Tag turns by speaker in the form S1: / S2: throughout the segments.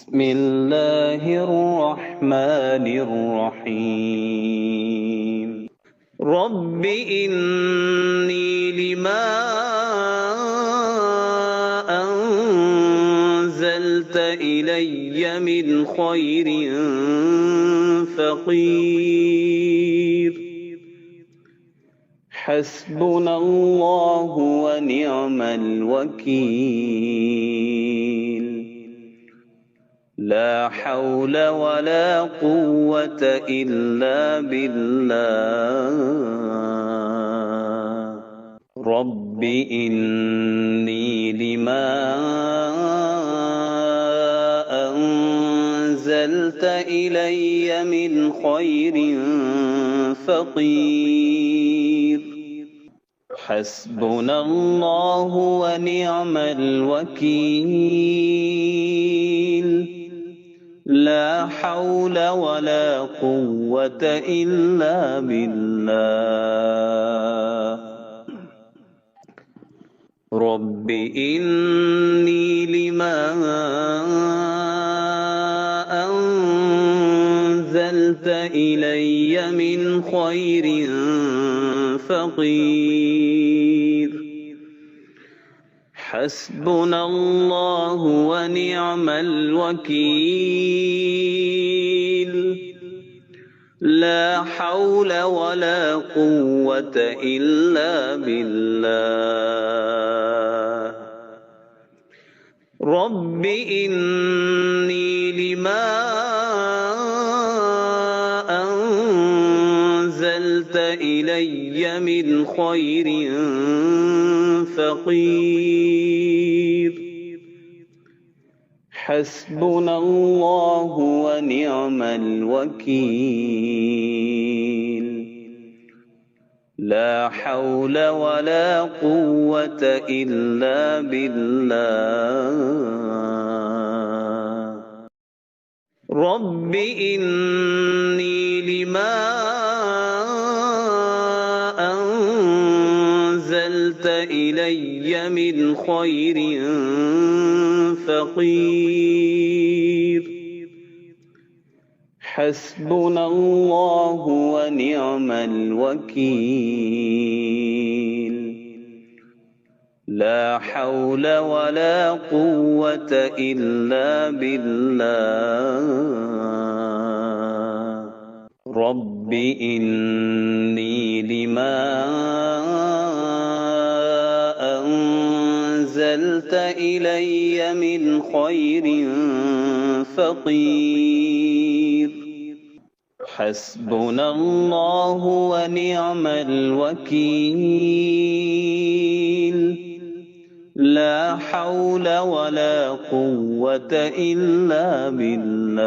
S1: بسم الله الرحمن الرحيم رب إني لما أنزلت إلي من خير فقير حسبنا الله ونعم الوكيل لا حول ولا قوة إلا بالله رب إني لما أنزلت إلي من خير فقير حسبنا الله ونعم الوكيل لا حول ولا قوة إلا بالله رب إني لما أنزلت إلي من خير فقير حسبنا الله ونعم الوكيل لا حول ولا قوة إلا بالله رب إني لما أنزلت إلي من خير فقير حسبنا الله ونعم الوكيل لا حول ولا قوة إلا بالله رب إني لما أنزلت إلي من خير فقير حسبنا الله ونعم الوكيل لا حول ولا قوة إلا بالله رب إني لما أنزلت إلي من خير فقير حسبنا الله ونعم الوكيل لا حول ولا قوة إلا بالله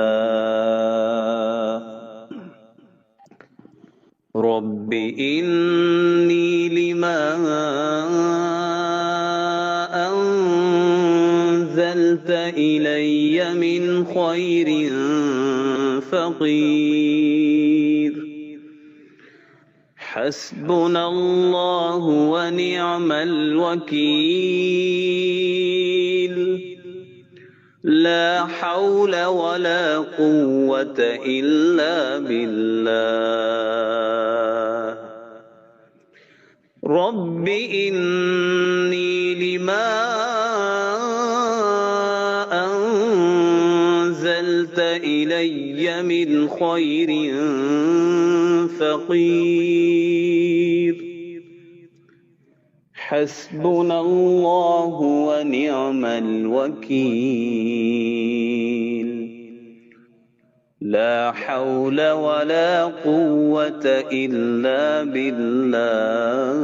S1: رب إني لما أنزلت إلي من خير فقير حسبنا الله ونعم الوكيل لا حول ولا قوة إلا بالله رب إني لما أنزلت إلي من خير فقير حسبنا الله ونعم الوكيل لا حول ولا قوة إلا بالله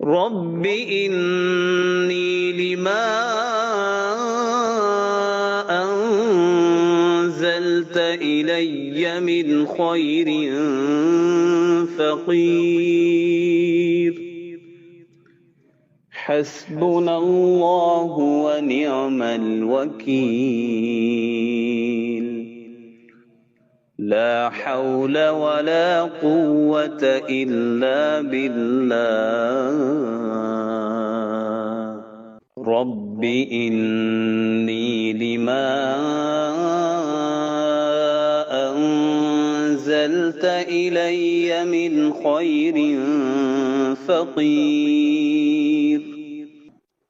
S1: رب إني لما أنزلت إلي من خير فقير حسبنا الله ونعم الوكيل لا حول ولا قوة إلا بالله رب إني لما أنزلت إلي من خير فقير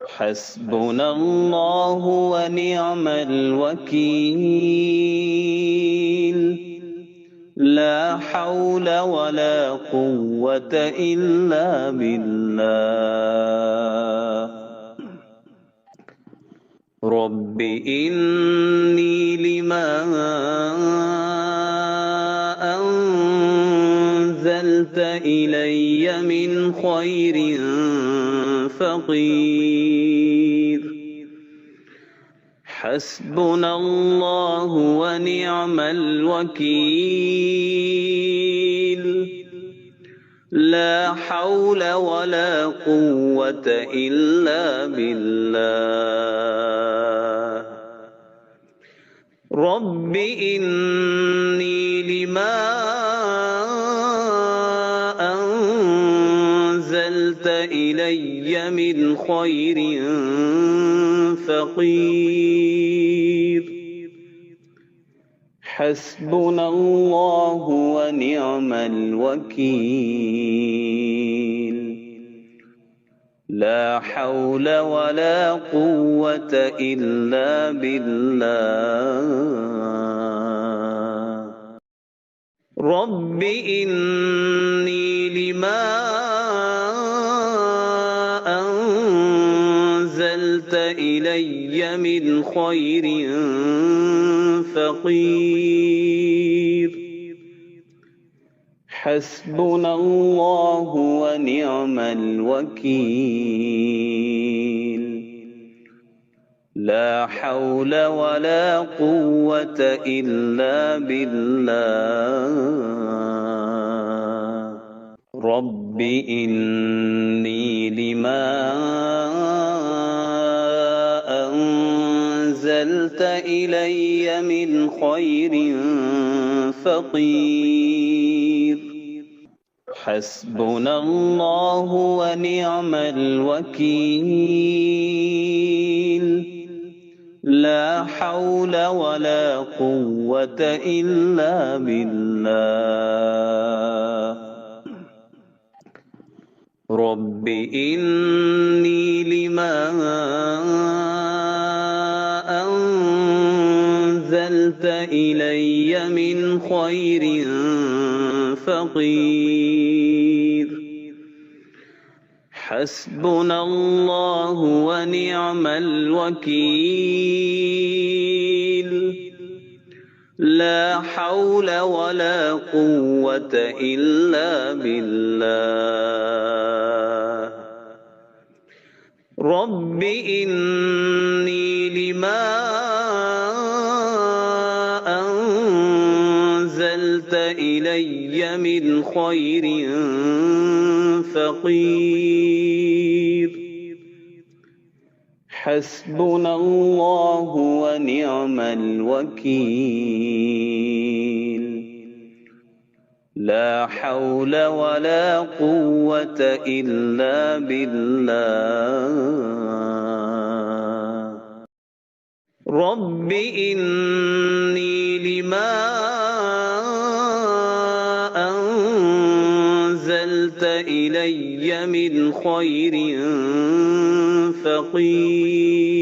S1: حسبنا الله ونعم الوكيل لا حول ولا قوة إلا بالله رب إني لما أنزلت إلي من خير فقير حسبنا الله ونعم الوكيل لا حول ولا قوة إلا بالله رب إني لما أنزلت إلي من خير فقير حسبنا الله ونعم الوكيل لا حول ولا قوة إلا بالله رب إني لما أنزلت إلي من خير فقير حسبنا الله ونعم الوكيل لا حول ولا قوة إلا بالله رب إني لما أنزلت إلي من خير فقير حسبنا الله ونعم الوكيل لا حول ولا قوة إلا بالله رب إني لما أنزلت إلي من خير فقير حسبنا الله ونعم الوكيل لا حول ولا قوة إلا بالله رب إني لما أنزلت إلي من خير فقير حسبنا الله ونعم الوكيل لا حول ولا قوة إلا بالله رب إني لما أنزلت إلي من خير فقير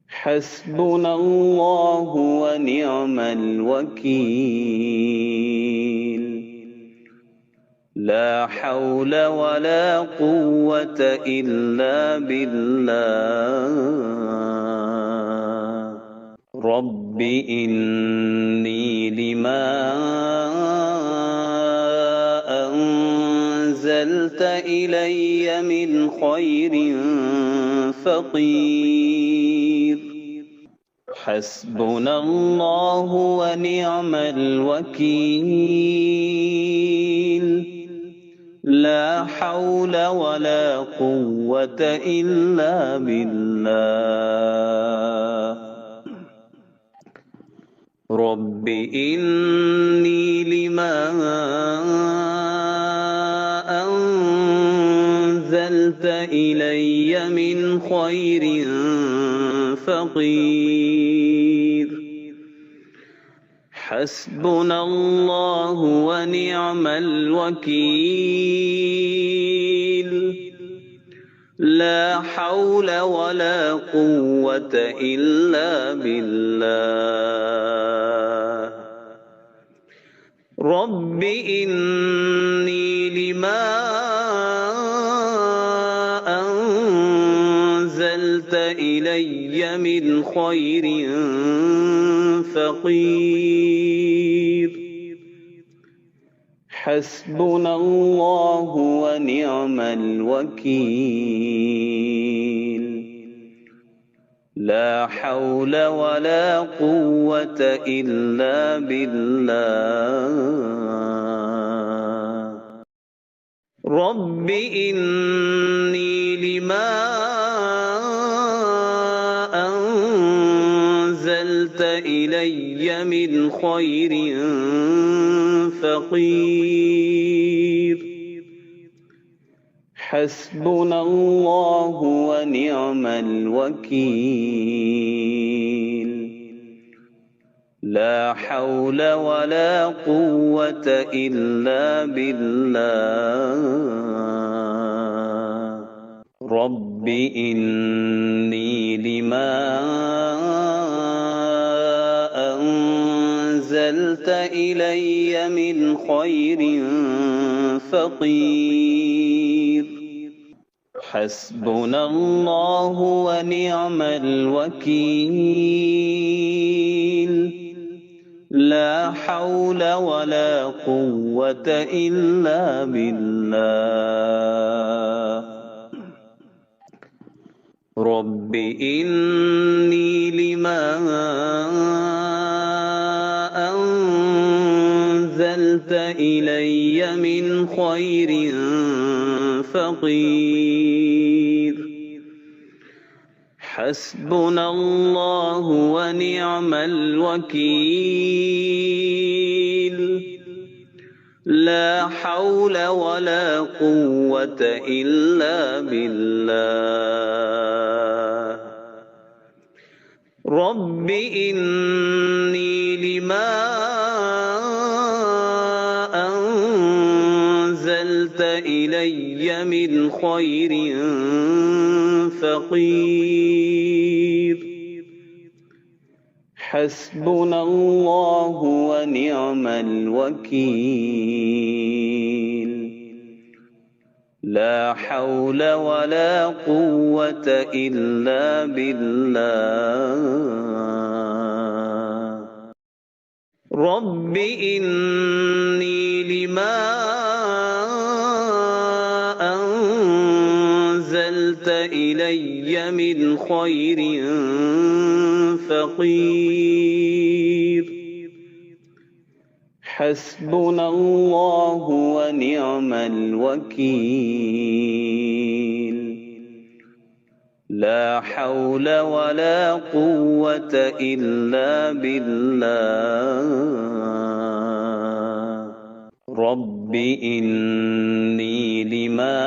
S1: حسبنا الله ونعم الوكيل لا حول ولا قوة إلا بالله رب إني لما أنزلت إلي من خير فقير حسبنا الله ونعم الوكيل لا حول ولا قوة إلا بالله رب إني لما أنزلت أنزلت إلي من خير فقير حسبنا الله ونعم الوكيل لا حول ولا قوة إلا بالله رب إني لما أنزلت إلي من خير فقير حسبنا الله ونعم الوكيل لا حول ولا قوة إلا بالله رب إني لما أنزلت إلي من خير فقير حسبنا الله ونعم الوكيل لا حول ولا قوة إلا بالله رب إني لما أنزلت إلي من خير فقير حسبنا الله ونعم الوكيل لا حول ولا قوة إلا بالله رب إني لما أنزلت إلي من خير فقير حسبنا الله ونعم الوكيل لا حول ولا قوة إلا بالله رب إني لما أنزلت إلي من خير فقير حسبنا الله ونعم الوكيل لا حول ولا قوة إلا بالله رب إني لما أنزلت إلي من خير فقير حسبنا الله ونعم الوكيل لا حول ولا قوة إلا بالله رب إني لما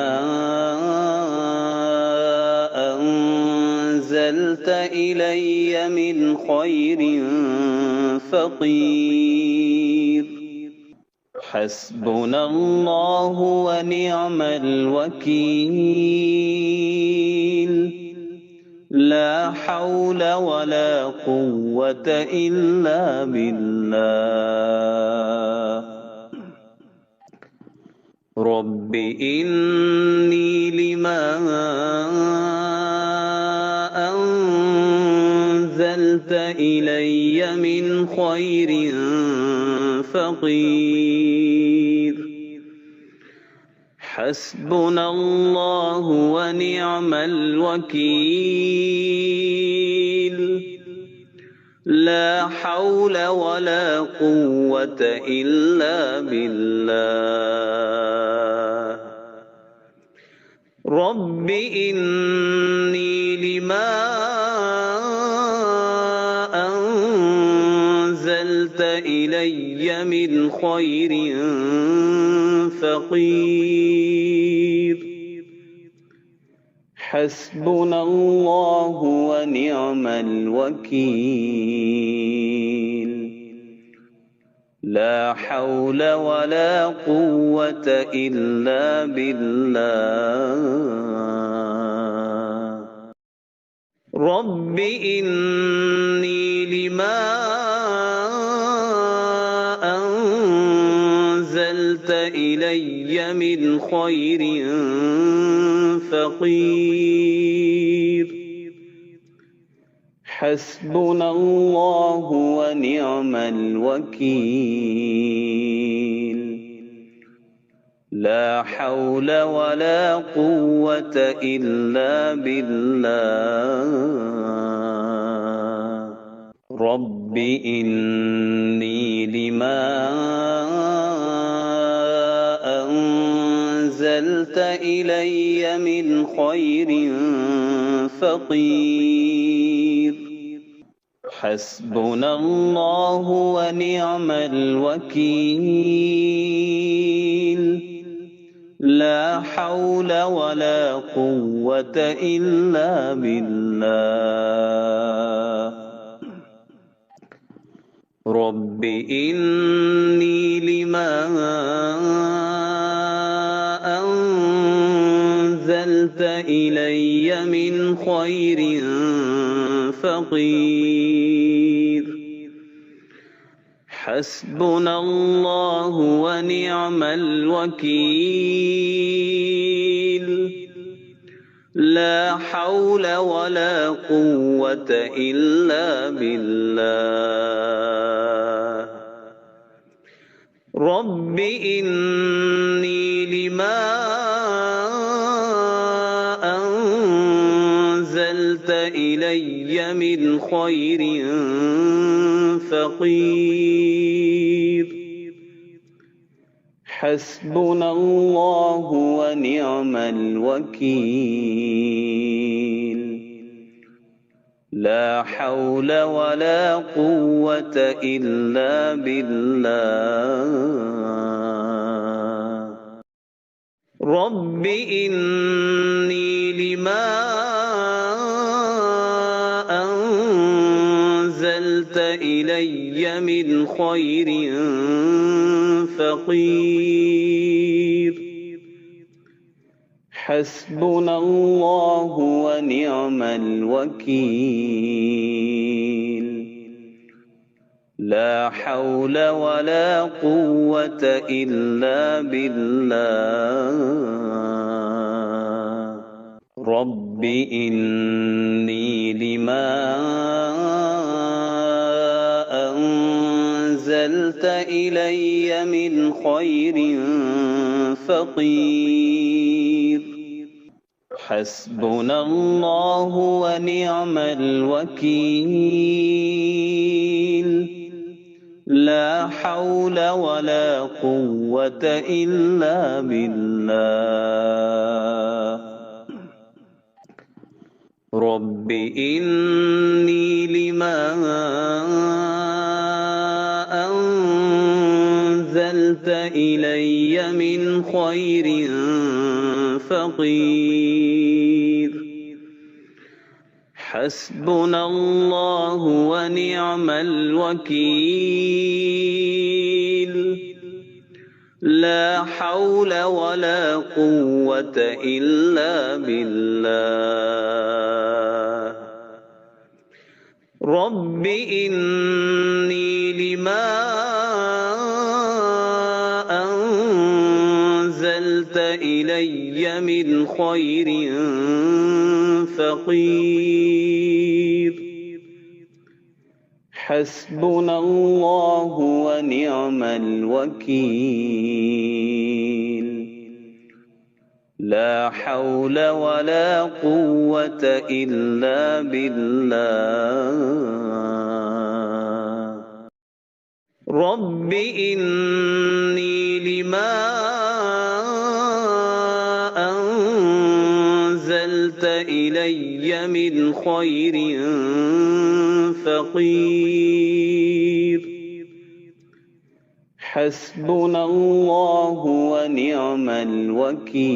S1: أنزلت إلي من خير فقير حسبنا الله ونعم الوكيل لا حول ولا قوة إلا بالله رب إني لما أنزلت إلي من خير فقير حسبنا الله ونعم الوكيل لا حول ولا قوة إلا بالله رب إني لما أنزلت إلي من خير فقير حسبنا الله ونعم الوكيل لا حول ولا قوة إلا بالله رب إني لما أنزلت إلي من خير فقير حسبنا الله ونعم الوكيل لا حول ولا قوة إلا بالله رب إني لما أنزلت إلي من خير فقير حسبنا الله ونعم الوكيل لا حول ولا قوة إلا بالله رب إني لما أنزلت إلي من خير فقير حسبنا الله ونعم الوكيل لا حول ولا قوة إلا بالله رب إني لما أنزلت إلي من خير فقير حسبنا الله ونعم الوكيل لا حول ولا قوة إلا بالله رب إني لما أنزلت إلي من خير فقير حسبنا الله ونعم الوكيل لا حول ولا قوة إلا بالله رب إني لما أنزلت إلي من خير فقير حسبنا الله ونعم الوكيل لا حول ولا قوة إلا بالله رب إني لما أنزلت إلي من خير فقير حسبنا الله ونعم الوكيل لا حول ولا قوة إلا بالله رب إني لما أنزلت إلي من خير فقير حسبنا الله ونعم الوكيل لا حول ولا قوة إلا بالله رب إني لما أنزلت إلي من خير فقير حسبنا الله ونعم الوكيل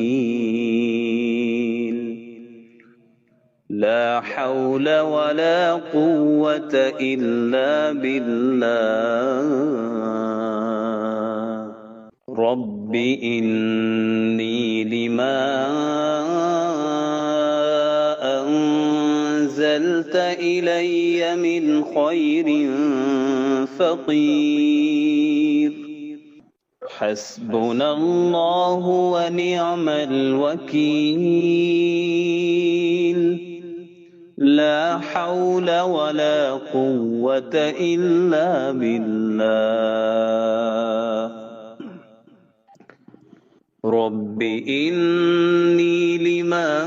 S1: لا حول ولا قوة إلا بالله. رب إني لما أنزلت إلي من خير فقير. حسبنا الله ونعم الوكيل. لا حول ولا قوة إلا بالله. رب إني لما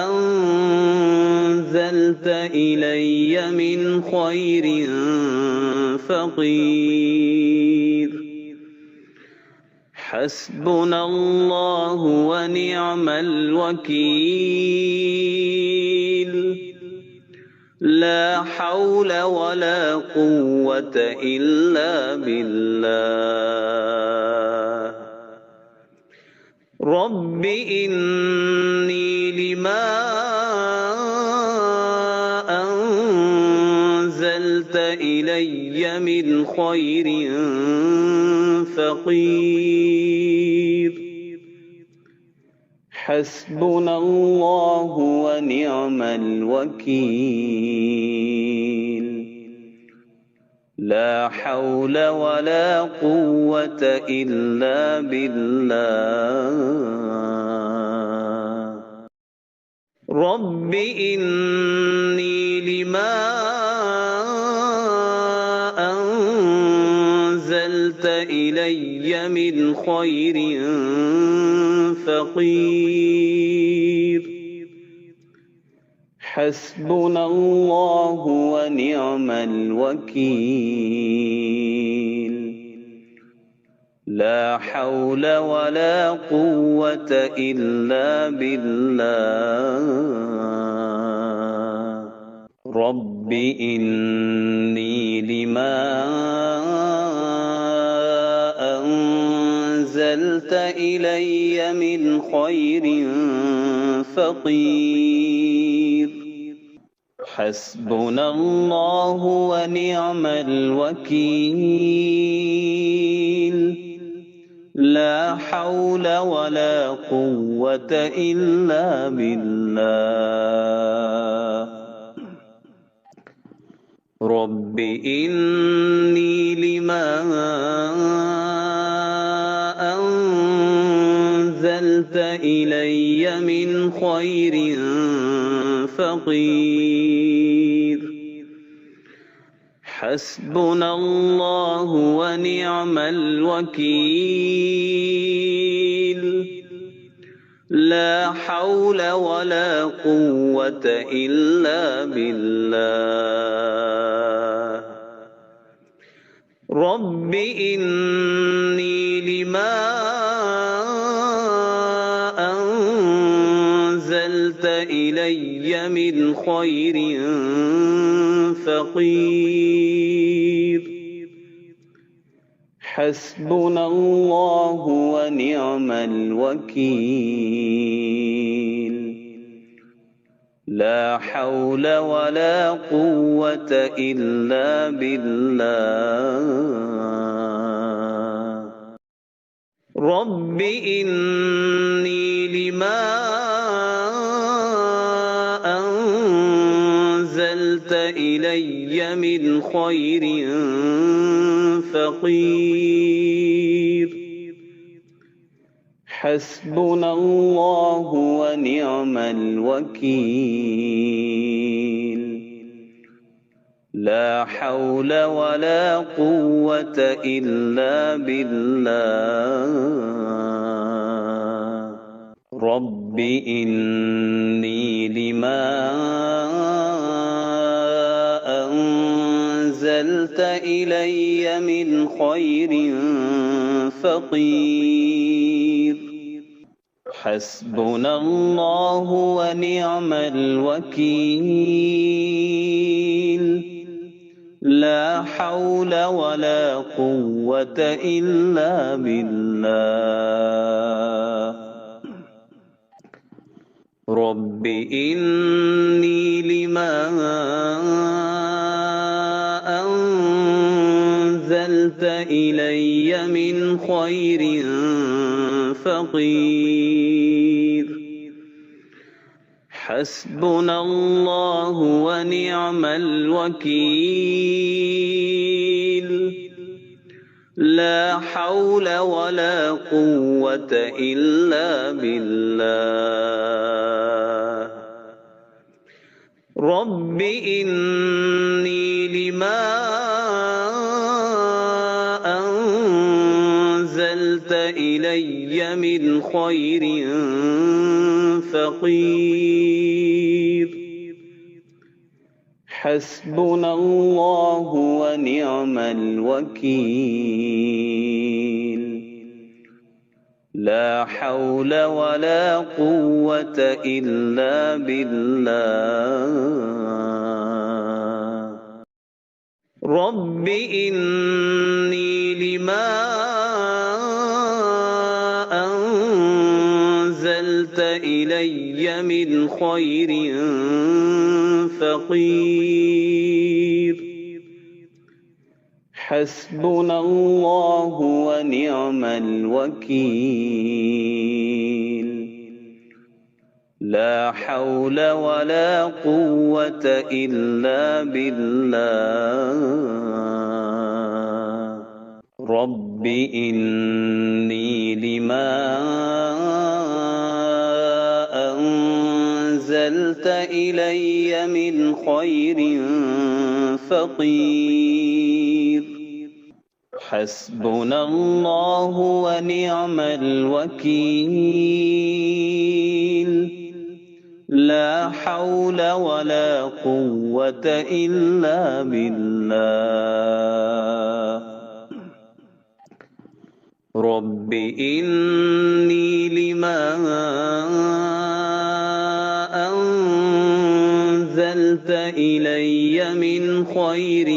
S1: أنزلت إلي من خير فقير. حسبنا الله ونعم الوكيل. لا حول ولا قوة إلا بالله. رب إني لما أنزلت إلي من خير فقير. حسبنا الله ونعم الوكيل. لا حول ولا قوة إلا بالله. رب إني لما أنزلت إلي من خير فقير. حسبنا الله ونعم الوكيل. لا حول ولا قوة إلا بالله. رب إني لما أنزلت إلي من خير فقير. حسبنا الله ونعم الوكيل. لا حول ولا قوة إلا بالله. رب إني لما أنزلت إلي من خير فقير. حسبنا الله ونعم الوكيل. لا حول ولا قوة إلا بالله. رب إني لما أنزلت إلي من خير فقير. حسبنا الله ونعم الوكيل. لا حول ولا قوة إلا بالله. رب إني لما أنزلت إلي من خير فقير. حسبنا الله ونعم الوكيل. لا حول ولا قوة إلا بالله. رب إني لما أنزلت إلي من خير فقير. حسبنا الله ونعم الوكيل. لا حول ولا قوة إلا بالله. رب إني لما أنزلت إلي من خير فقير حسبنا الله ونعم الوكيل لا حول ولا قوة إلا بالله رب إني لما أنزلت إلي من خير فقير حسبنا الله ونعم الوكيل لا حول ولا قوة إلا بالله رب إني لما أنزلت إلي من خير فقير حسبنا الله ونعم الوكيل لا حول ولا قوة إلا بالله رب إني لما أنزلت إلي من خير فقير حسبنا الله ونعم الوكيل لا حول ولا قوة إلا بالله رب إني لما أنزلت إلي من خير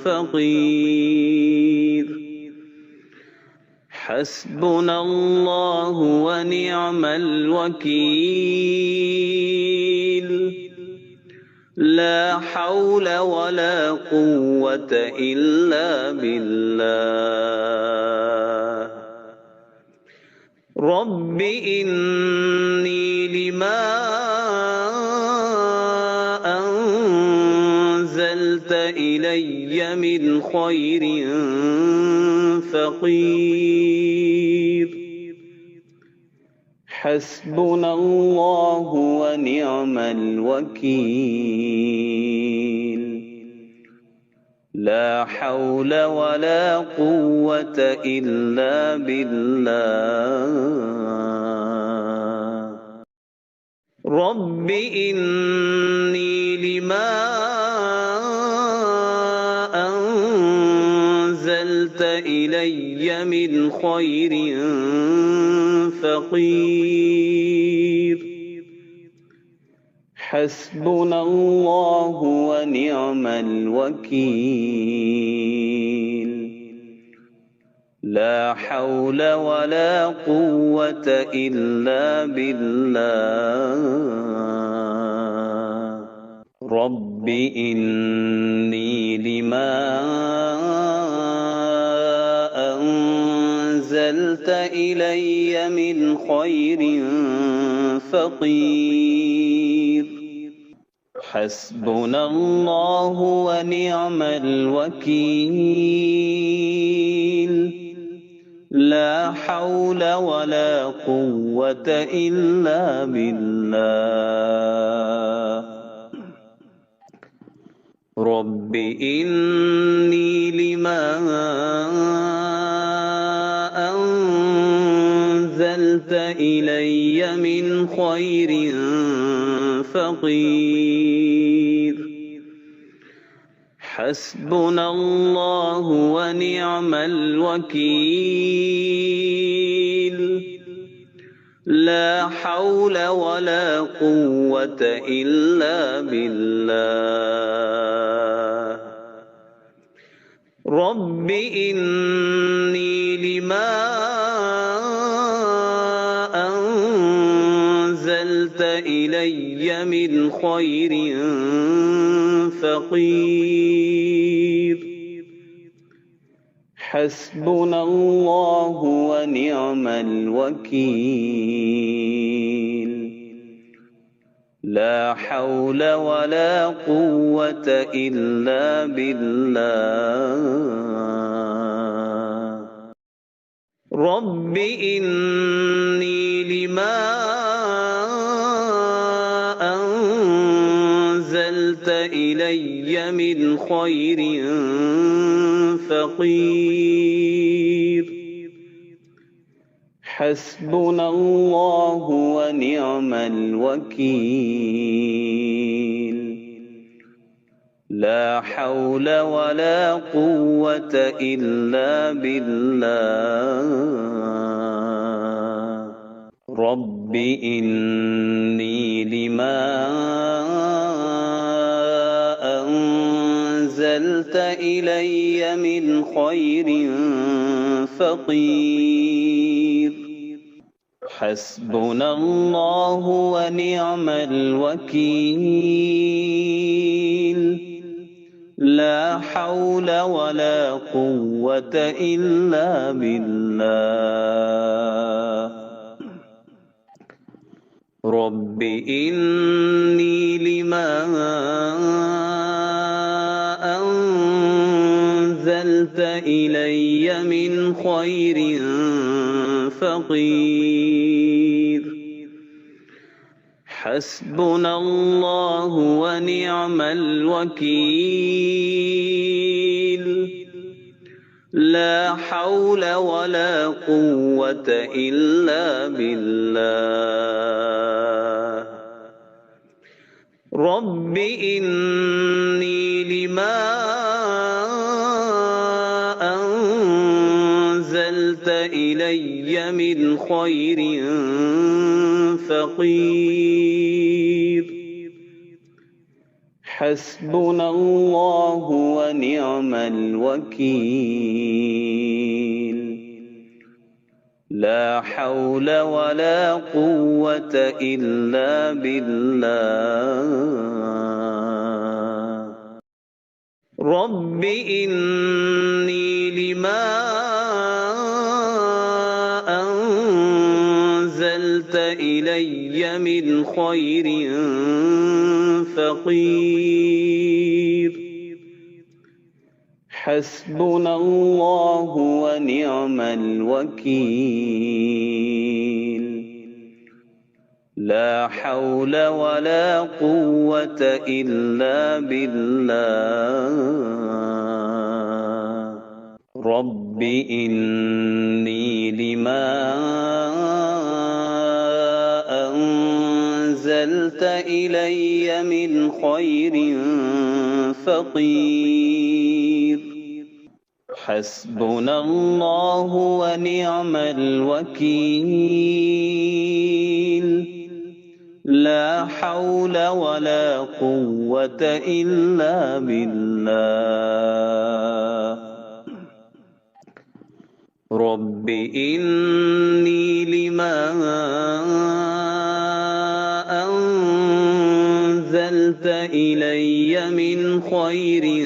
S1: فقير حسبنا الله ونعم الوكيل لا حول ولا قوة إلا بالله رب إني لما أنزلت إلي من خير فقير حسبنا الله ونعم الوكيل لا حول ولا قوة إلا بالله رب إني لما أنزلت إلي من خير فقير حسبنا الله ونعم الوكيل لا حول ولا قوة إلا بالله رب إني لما أنزلت إلي من خير فقير حسبنا الله ونعم الوكيل لا حول ولا قوة إلا بالله رب إني لما أنزلت إلي من خير فقير حسبنا الله ونعم الوكيل لا حول ولا قوة إلا بالله رب إني لما أنزلت أنزلت إلي من خير فقير حسبنا الله ونعم الوكيل لا حول ولا قوة إلا بالله رب إني لما أنزلت إلي من خير فقير حسبنا الله ونعم الوكيل لا حول ولا قوة إلا بالله رب إني لما أنزلت إلي من خير فقير حسبنا الله ونعم الوكيل لا حول ولا قوة إلا بالله رب إني لما أنزلت إلي من خير فقير حسبنا الله ونعم الوكيل لا حول ولا قوة إلا بالله رب إني لما أنزلت إلي من خير فقير حسبنا الله ونعم الوكيل لا حول ولا قوة إلا بالله رب إني لما أنزلت إلي من خير فقير حسبنا الله ونعم الوكيل لا حول ولا قوة إلا بالله رب إني لما أنزلت إلي من خير فقير حسبنا الله ونعم الوكيل لا حول ولا قوة إلا بالله رب إني لما أنزلت إلي من خير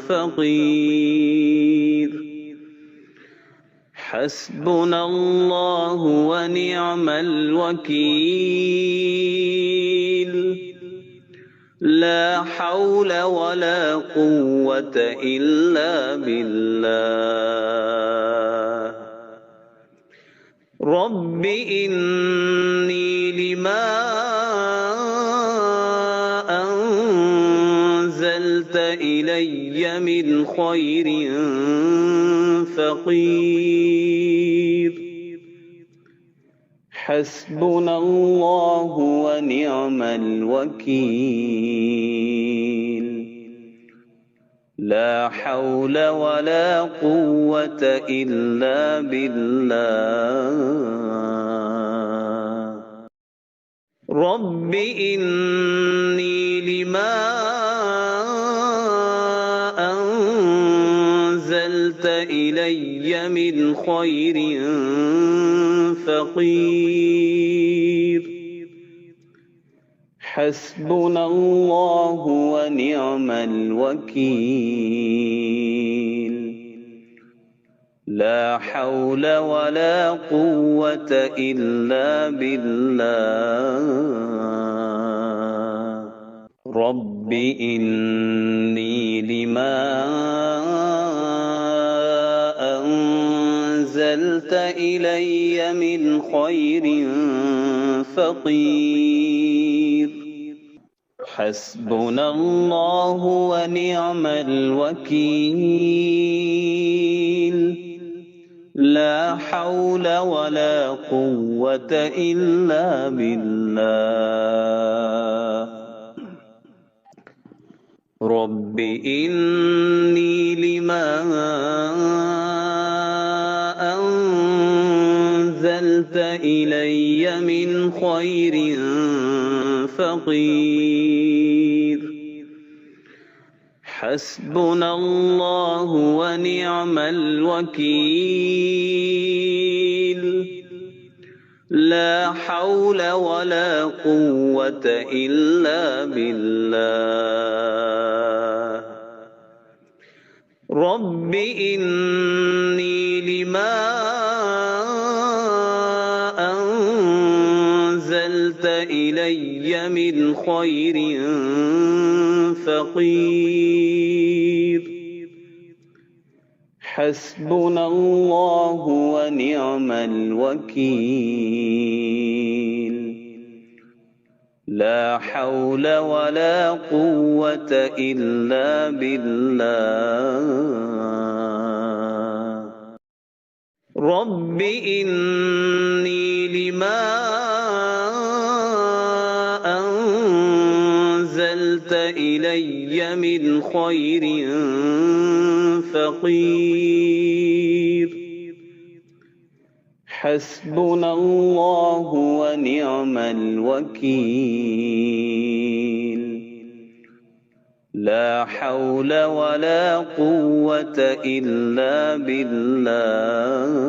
S1: فقير حسبنا الله ونعم الوكيل لا حول ولا قوة إلا بالله رب إني لما أنزلت إلي من خير فقير حسبنا الله ونعم الوكيل لا حول ولا قوة إلا بالله رب إني لما أنزلت إلي من خير فقير حسبنا الله ونعم الوكيل لا حول ولا قوة إلا بالله رب إني لما أنزلت إلي من خير فقير حسبنا الله ونعم الوكيل لا حول ولا قوة إلا بالله رب إني لما أنزلت إلي من خير فقير حسبنا الله ونعم الوكيل لا حول ولا قوة إلا بالله رب إني لما أنزلت إلي من خير فقير حسبنا الله ونعم الوكيل لا حول ولا قوة إلا بالله رب إني لما أنزلت إلي من خير فقير حسبنا الله ونعم الوكيل لا حول ولا قوة إلا بالله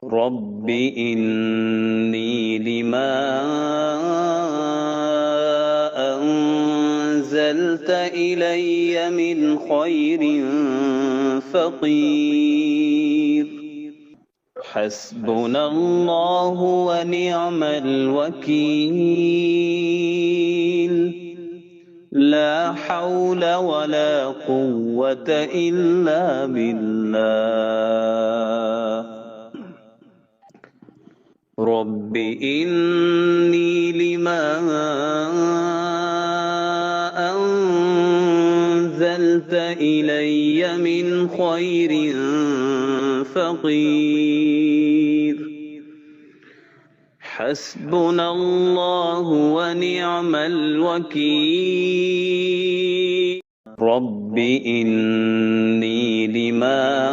S1: رب إني لما أنزلت إلي من خير فقير حسبنا الله ونعم الوكيل لا حول ولا قوة إلا بالله رب إني لما أنزلت إلي من خير فقير حسبنا الله ونعم الوكيل رب إني لما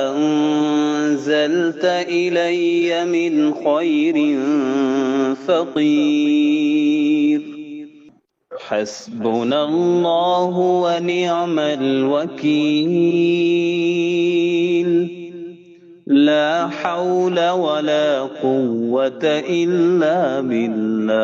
S1: أنزلت إلي من خير فقير حسبنا الله ونعم الوكيل لا حول ولا قوة إلا بالله